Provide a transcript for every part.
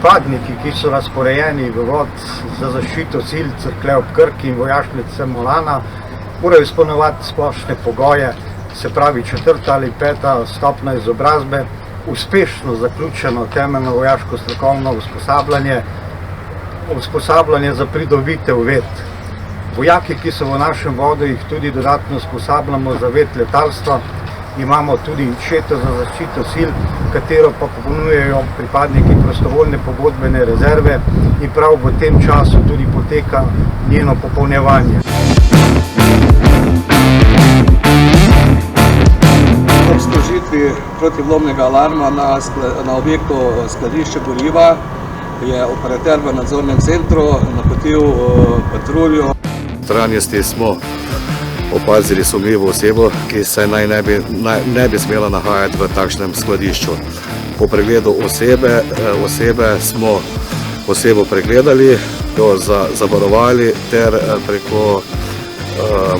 Pripadniki, ki so razporejeni v vod za zaščito sil Cerklje ob Krki in vojašnice Molana, morajo izpolnjevati splošne pogoje, se pravi 4. ali 5. stopnja izobrazbe, uspešno zaključeno temeljno vojaško strokovno usposabljanje za pridobitev ved. Vojaki, ki so v našem vodu, jih tudi dodatno usposabljamo za ved letalstva. Imamo tudi šeto za zaščito sil, katero pa ponujejo pripadniki prostovoljne pogodbene rezerve in prav v tem času tudi poteka njeno popolnjevanje. Ob sprožitvi protivlomnega alarma na objektu skladišče goriva je operater v nadzornem centru napotil patruljo. V notranjosti smo opazili sumljivo osebo, ki se naj ne bi smela nahajati v takšnem skladišču. Po pregledu osebe smo osebo pregledali, jo zavarovali ter preko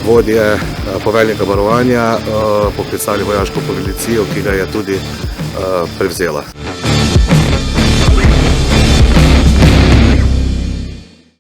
vodje poveljnika varovanja poklicali vojaško policijo, ki ga je tudi prevzela.